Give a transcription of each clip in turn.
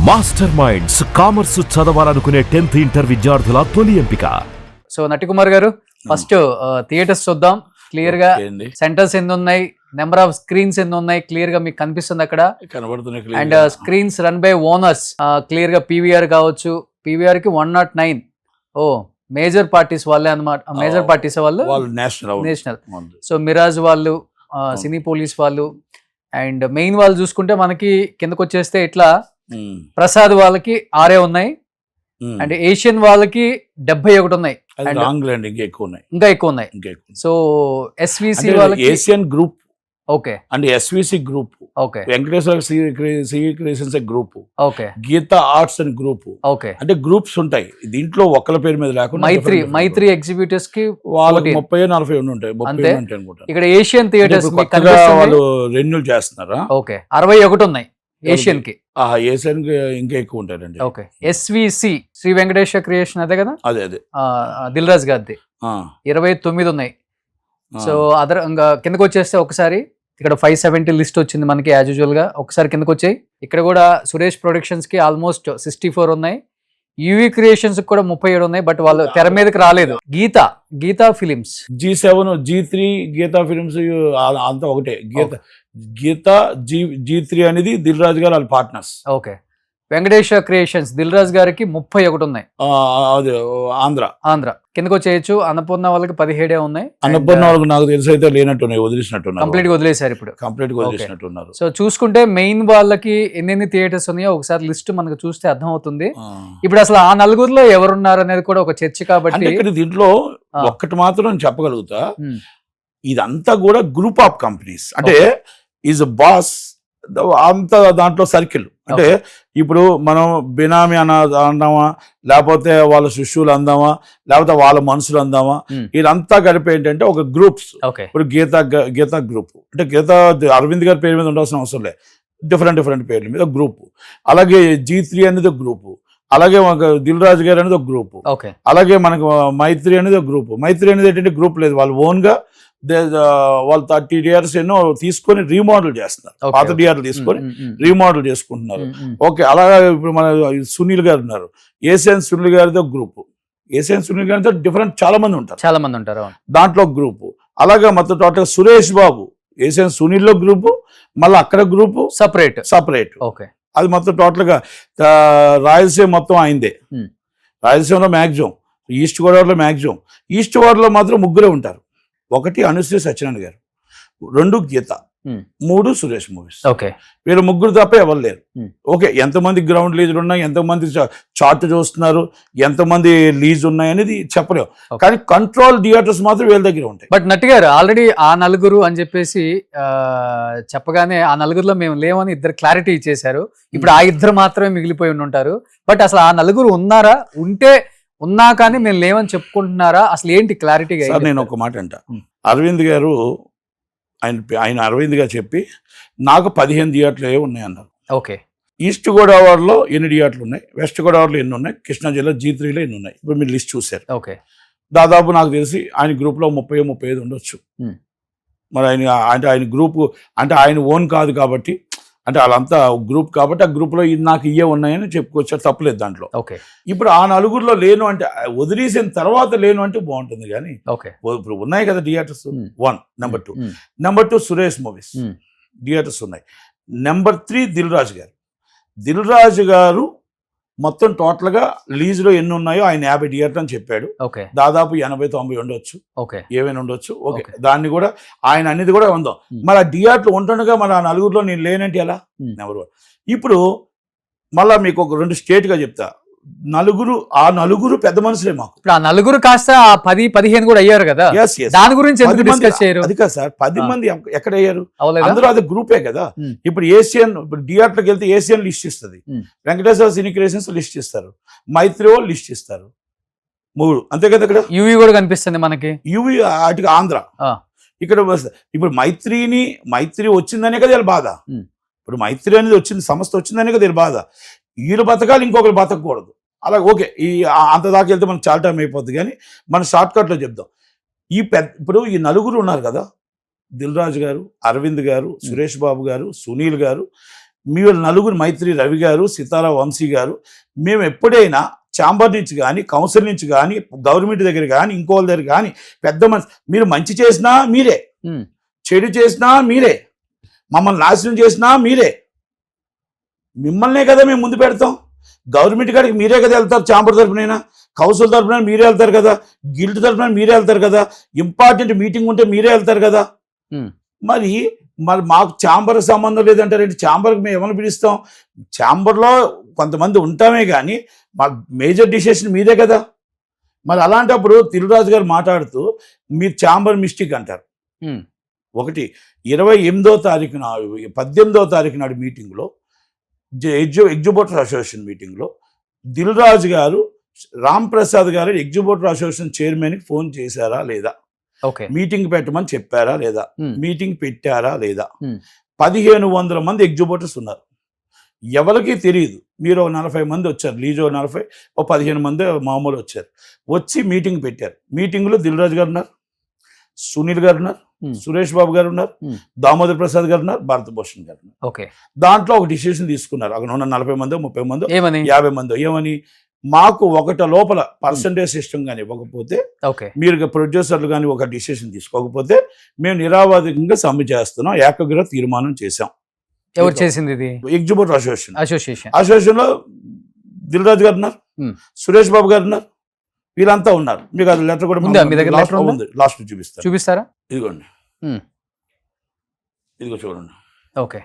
Master minds commerce చదవాలనుకునే 10th inter విద్యార్థుల తొలి ఎంపిక. సో నటికుమార్ గారు ఫస్ట్ థియేటర్స్ చూద్దాం. క్లియర్ గా సెంటర్స్ ఎన్ని ఉన్నాయి, నెంబర్ ఆఫ్ స్క్రీన్స్ ఎన్ని ఉన్నాయి క్లియర్ గా మీకు కనిపిస్తుంది అక్కడ. And screens run by owners clear గా పీవీఆర్ కావచ్చు. పీవీఆర్ కి 109. ఓ మేజర్ పార్టీస్ వాళ్ళే అన్నమాట. మేజర్ పార్టీస్ వాళ్ళు నేషనల్. సో మిరాజ్ వాళ్ళు, సినీ పోలీస్ వాళ్ళు, అండ్ మెయిన్ వాళ్ళు చూసుకుంటే మనకి కిందకు వచ్చేస్తే ఇట్లా ప్రసాద్ వాళ్ళకి 6 ఉన్నాయి. అండ్ ఏషియన్ వాళ్ళకి 71 ఉన్నాయి. ఇంకా ఎక్కువ ఉన్నాయి. సో ఎస్విసి వాళ్ళకి Asian group, okay, and SVC group, okay, Venkateswara Creations group, okay, Geetha Arts and group, okay. అంటే గ్రూప్స్ ఉంటాయి. దీంట్లో ఒక్కల పేరు మీద లేకుండా మైత్రి ఎగ్జిబిటర్స్ కి వాళ్ళకి 30-40 ఉంటాయి. అనుకుంటా. ఇక్కడ ఏషియన్ థియేటర్స్ వాళ్ళు రెన్యూల్ చేస్తున్నారా? ఓకే, 61 ఉన్నాయి ఏషియన్ కి. ఏషియన్ కి ఇంకా ఎక్కువ ఉంటారండి. Okay. SVC Sri Venkateswara Creation అదే కదా, అదే దిల్ రాజు గారిది 29 ఉన్నాయి. సో అదర్ ఇంకా కిందకు వచ్చేస్తే ఒకసారి ఇక్కడ 570 లిస్ట్ వచ్చింది మనకి యాజ్ యూజువల్ గా. ఒకసారి కిందకు వచ్చాయి. ఇక్కడ కూడా సురేష్ ప్రొడక్షన్స్ కి ఆల్మోస్ట్ 64 ఉన్నాయి. యూవీ క్రియేషన్స్ కూడా 37 ఉన్నాయి. బట్ వాళ్ళు తెర మీదకి రాలేదు. Gita films, G7, G3, Gita films అంతా ఒకటే. గీతా G3 అనేది దిల్ రాజు గారు వాళ్ళ partners. Okay. Venkateswara creations Dil Raju గారికి 31 ఉన్నాయి. అదే ఆంధ్ర కిందకు వచ్చేయచ్చు. అన్నపూర్ణ వాళ్ళకి 17 ఉన్నాయి. అన్నపూర్ణ వాళ్ళకి నాకు తెలిసి అయితే లేనట్టున్నాయి, వదిలేసినట్టున్నారు. కంప్లీట్ గా వదిలేశారు ఇప్పుడు. కంప్లీట్ గా వదిలేసినట్టున్నారు. సో చూసుకుంటే మెయిన్ వాళ్ళకి ఎన్ని థియేటర్స్ ఉన్నాయో ఒకసారి లిస్ట్ మనకు చూస్తే అర్థం అవుతుంది. ఇప్పుడు అసలు ఆ నలుగురిలో ఎవరున్నారు అనేది కూడా ఒక చర్చ. కాబట్టి ఇక్కడ దీంట్లో ఒక్కటి మాత్రం చెప్పగలుగుతా, ఇదంతా కూడా గ్రూప్ ఆఫ్ కంపెనీస్. అంటే ఈజ్ బాస్ అంత దాంట్లో సర్కిల్. అంటే ఇప్పుడు మనం బినామీ అందామా, లేకపోతే వాళ్ళ శిష్యులు అందామా, లేకపోతే వాళ్ళ మనుషులు అందామా, ఇదంతా కలిపి ఏంటంటే ఒక గ్రూప్స్. ఇప్పుడు గీతా గ్రూప్ అంటే గీతా అరవింద్ గారి పేరు మీద ఉండాల్సిన అవసరం లేదు, డిఫరెంట్ పేర్ల మీద గ్రూప్. అలాగే G3 అనేది ఒక గ్రూపు. అలాగే దిల్ రాజు గారు అనేది ఒక గ్రూపు. అలాగే మనకు మైత్రి అనేది ఒక గ్రూపు. మైత్రి అనేది ఏంటంటే గ్రూప్ లేదు, వాళ్ళు ఓన్ గా వాళ్ళు 30 DRs ఎన్నో తీసుకొని రీమోడల్ చేస్తున్నారు. పాత DRలు తీసుకొని రీమోడల్ చేసుకుంటున్నారు. ఓకే. అలాగే ఇప్పుడు మన సునీల్ గారు ఉన్నారు, ఏషియన్ సునీల్ గారితో గ్రూప్. ఏషియన్ సునీల్ గారితో డిఫరెంట్ చాలా మంది ఉంటారు దాంట్లో గ్రూపు. అలాగే మొత్తం టోటల్ సురేష్ బాబు ఏషియన్ సునీల్ లో గ్రూపు, మళ్ళీ అక్కడ గ్రూపు సపరేట్. ఓకే. అది మొత్తం టోటల్ గా రాయలసీమ మొత్తం అయిందే. రాయలసీమలో మ్యాక్సిమం, ఈస్ట్ గోదావరిలో మ్యాక్సిమం. ఈస్ట్ గోదావరిలో మాత్రం 3 ఉంటారు. 1 అనుశ్రీ సత్యనారాయణ గారు, 2 గీత, 3 సురేష్ మూవీస్. వీళ్ళు 3 తప్ప ఎవరు లేరు. ఓకే. ఎంతమంది గ్రౌండ్ లీజులు ఉన్నాయి, ఎంతమంది చార్ట్ చూస్తున్నారు, ఎంతమంది లీజ్ ఉన్నాయి అనేది చెప్పలేవు. కానీ కంట్రోల్ థియేటర్స్ మాత్రం వీళ్ళ దగ్గర ఉంటాయి. బట్ నటి గారు ఆల్రెడీ ఆ నలుగురు అని చెప్పేసి చెప్పగానే ఆ నలుగురులో మేము లేవని ఇద్దరు క్లారిటీ ఇచ్చేశారు. ఇప్పుడు ఆ ఇద్దరు మాత్రమే మిగిలిపోయి ఉంటారు. బట్ అసలు ఆ నలుగురు ఉన్నారా, ఉన్నా కానీ మేము లేవని చెప్పుకుంటున్నారా, అసలు ఏంటి క్లారిటీగా? నేను ఒక మాట అంట, అరవింద్ గారు ఆయన అరవింద్ గారు చెప్పి నాకు 15 థియేటర్లు ఉన్నాయన్నారు. ఓకే. ఈస్ట్ గోదావరిలో ఎన్ని థియేటర్లు ఉన్నాయి, వెస్ట్ గోదావరిలో ఎన్ని ఉన్నాయి, కృష్ణా జిల్లా G3లో ఎన్ని ఉన్నాయి, ఇప్పుడు మీరు లిస్ట్ చూశారు. ఓకే. దాదాపు నాకు తెలిసి ఆయన గ్రూప్లో 30-35 ఉండొచ్చు. మరి ఆయన గ్రూప్ అంటే ఆయన ఓన్ కాదు కాబట్టి, అంటే వాళ్ళంతా గ్రూప్ కాబట్టి ఆ గ్రూప్లో నాకు ఇవే ఉన్నాయని చెప్పుకొచ్చారు, తప్పలేదు దాంట్లో. ఇప్పుడు ఆ నలుగురిలో లేను అంటే, వదిలేసిన తర్వాత లేను అంటే బాగుంటుంది. కానీ ఇప్పుడు ఉన్నాయి కదా theatres. 1 number 2 Suresh movies theatres ఉన్నాయి. నెంబర్ 3 దిల్ రాజు గారు మొత్తం టోటల్ గా లీజ్ లో ఎన్ని ఉన్నాయో ఆయన 50 థియేటర్ అని చెప్పాడు. దాదాపు 80-90 ఉండొచ్చు, ఏమైనా ఉండొచ్చు. ఓకే. దాన్ని కూడా ఆయన అనేది కూడా ఉందాం. మరి ఆ థియేటర్లు ఉంటుండగా మరి ఆ నలుగురిలో నేను లేనంటే ఎలా? నెంబర్ 1. ఇప్పుడు మళ్ళా మీకు ఒక 2 స్టేట్ గా చెప్తా. ఆ నలుగురు పెద్ద మనుషులే మాకు. ఆ నలుగురు కాస్త 10-15 కూడా అయ్యారు కదా, దాని గురించి ఎందుకు డిస్కస్ చేయరు? అది కాదు సార్, 10 మంది ఎక్కడ అయ్యారు? అందరూ అది గ్రూపే కదా. ఇప్పుడు థియేటర్కి వెళ్తే ఏషియన్ లిస్ట్ ఇస్తుంది, వెంకటేశ్వర సినీ క్రియేషన్స్ లిస్ట్ ఇస్తారు, మైత్రి వాళ్ళు లిస్ట్ ఇస్తారు, 3 అంతే కదా. ఇక్కడ యూవీ కూడా కనిపిస్తుంది మనకి. యూవీ అటు ఆంధ్ర. ఇక్కడ ఇప్పుడు మైత్రి వచ్చిందనే కదా వీళ్ళ బాధ. ఇప్పుడు మైత్రి అనేది వచ్చింది, సంస్థ వచ్చిందనే కదా వీళ్ళ బాధ. వీళ్ళు బతకాలి, ఇంకొకరు బతకూడదు. అలా ఓకే. అంత దాకా వెళ్తే మనకు చాలా టైం అయిపోద్ది. కానీ మనం షార్ట్ కట్లో చెప్దాం. ఇప్పుడు ఈ నలుగురు ఉన్నారు కదా, దిల్ రాజు గారు, అరవింద్ గారు, సురేష్ బాబు గారు, సునీల్ గారు, మీరు నలుగురు మైత్రి రవి గారు, సితారా వంశీ గారు, మేము ఎప్పుడైనా ఛాంబర్ నుంచి కానీ, కౌన్సిల్ నుంచి కానీ, గవర్నమెంట్ దగ్గర కానీ, ఇంకోళ్ళ దగ్గర కానీ, పెద్ద మనిషి మీరు మంచి చేసినా మీరే, చెడు చేసినా మీరే, మమ్మల్ని నాశనం చేసినా మీరే. మిమ్మల్నే కదా మేము ముందు పెడతాం. గవర్నమెంట్ కాడికి మీరే కదా వెళ్తారు, ఛాంబర్ తరపునైనా, కౌన్సిల్ తరపున మీరే వెళ్తారు కదా, గిల్డ్ తరపున మీరే వెళ్తారు కదా, ఇంపార్టెంట్ మీటింగ్ ఉంటే మీరే వెళ్తారు కదా. మరి మాకు ఛాంబర్ సంబంధం లేదంటారంటే ఛాంబర్కి మేము ఏమైనా పిలుస్తాం? ఛాంబర్లో కొంతమంది ఉంటామే కానీ మా మేజర్ డిసిషన్ మీదే కదా. మరి అలాంటప్పుడు తిరురాజు గారు మాట్లాడుతూ మీరు ఛాంబర్ మిస్టేక్ అంటారు. ఒకటి 28వ తారీఖు 18వ తారీఖు నాడు మీటింగ్లో ఎగ్జిబిటర్ అసోసియేషన్ మీటింగ్లో దిల్ రాజు గారు రామ్ ప్రసాద్ గారు ఎగ్జిబిటర్ అసోసియేషన్ చైర్మన్కి ఫోన్ చేశారా లేదా, మీటింగ్ పెట్టమని చెప్పారా లేదా, మీటింగ్ పెట్టారా లేదా. 1500 మంది ఎగ్జిబిటర్స్ ఉన్నారు, ఎవరికి తెలియదు. మీరు 40 మంది వచ్చారు, లీజో 40, 15 మంది మామూలు వచ్చారు. వచ్చి మీటింగ్ పెట్టారు. మీటింగ్లో దిల్ రాజు గారు ఉన్నారు, సునీల్ గారు ఉన్నారు, సురేష్ బాబు గారు ఉన్నారు, దామోదర్ ప్రసాద్ గారు ఉన్నారు, భారత భూషణ్ గారు ఉన్నారు. దాంట్లో ఒక డిసిషన్ తీసుకున్నారు. అక్కడ ఉన్న 40 మందో 30 మందో 50 మందో ఏమని, మాకు ఒకటి లోపల పర్సంటేజ్ సిస్టమ్ కానీ ఇవ్వకపోతే, మీరు ప్రొడ్యూసర్లు కానీ ఒక డిసిషన్ తీసుకోకపోతే మేము నిరావాదికంగా సమ్మె చేస్తున్నాం, ఏకగ్రీవ తీర్మానం చేశాం. ఎవరు చేసింది ఇది? ఎగ్జిబిటర్ అసోసియేషన్ లో దిల్ రాజు గారు ఉన్నారు, సురేష్ బాబు గారు ఉన్నారు, వీళ్ళంతా ఉన్నారు. మీకు అది లెటర్ కూడా లాస్ట్ చూపిస్తారా? ఇదిగోండి, ఇదిగో చూడండి.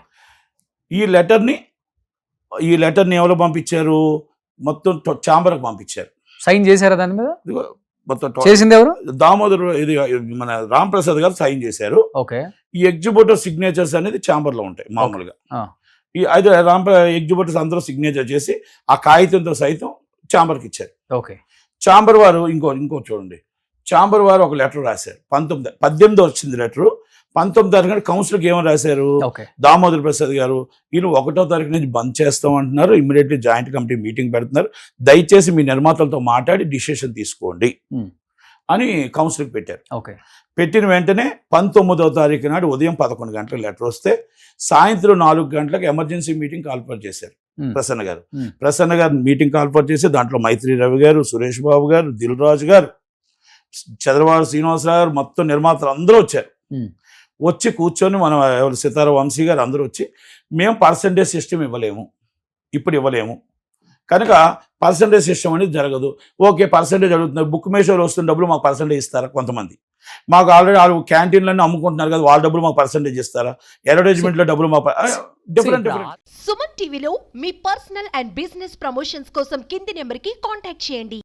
ఈ లెటర్ని ఎవరు పంపించారు? మొత్తం ఛాంబర్కి పంపించారు. సైన్ చేశారా దాని మీద? మొత్తం చేసింది ఎవరు? దామోదర్, ఇది మన రామ్ ప్రసాద్ గారు సైన్ చేశారు. ఈ ఎగ్జిబిటర్ సిగ్నేచర్స్ అనేది ఛాంబర్ లో ఉంటాయి మామూలుగా. ఈ అయితే ఎగ్జిబిటర్స్ అందరూ సిగ్నేచర్ చేసి ఆ కాగితంతో సైతం ఛాంబర్కి ఇచ్చారు. ఛాంబర్ వారు ఇంకో చూడండి, ఛాంబర్ వారు ఒక లెటర్ రాశారు. 18 వచ్చింది లెటరు. 19వ తారీఖు కౌన్సిల్కి ఏమని రాశారు? దామోదర్ ప్రసాద్ గారు, వీళ్ళు 1వ తారీఖు నుంచి బంద్ చేస్తాం అంటున్నారు, ఇమ్మీడియట్లీ జాయింట్ కమిటీ మీటింగ్ పెడుతున్నారు, దయచేసి మీ నిర్మాతలతో మాట్లాడి డిసిషన్ తీసుకోండి అని కౌన్సిల్కి పెట్టారు. పెట్టిన వెంటనే 19వ తారీఖు నాడు ఉదయం 11 గంటలకు లెటర్ వస్తే సాయంత్రం 4 గంటలకు ఎమర్జెన్సీ మీటింగ్ కాల్ఫర్ చేశారు. ప్రసన్న గారు మీటింగ్ కాల్ఫర్ చేసి దాంట్లో మైత్రి రవి గారు, సురేష్ బాబు గారు, దిల్ రాజు గారు, చంద్రబాబు శ్రీనివాసరావు గారు, మొత్తం నిర్మాతలు అందరూ వచ్చారు. వచ్చి కూర్చొని మనం సితారా వంశీ గారు అందరూ వచ్చి, మేము పర్సంటేజ్ సిస్టమ్ ఇప్పుడు ఇవ్వలేము కనుక పర్సంటేజ్ సిస్టమ్ అనేది జరగదు. ఓకే, పర్సంటేజ్ అడుగుతున్నారు, బుక్ మేషోలో వస్తున్న డబ్బులు మాకు పర్సంటేజ్ ఇస్తారా? కొంతమంది మాకు ఆల్రెడీ వాళ్ళు క్యాంటీన్లన్నీ అమ్ముకుంటున్నారు కదా, వాళ్ళ డబ్బులు మాకు పర్సంటేజ్ ఇస్తారా? అడ్వర్టైజ్మెంట్లో డబ్బులు మాకు డిఫరెంట్. సుమన్ టీవీలో మీ పర్సనల్ అండ్ బిజినెస్ ప్రమోషన్స్ కోసం కింది నెంబర్కి కాంటాక్ట్ చేయండి.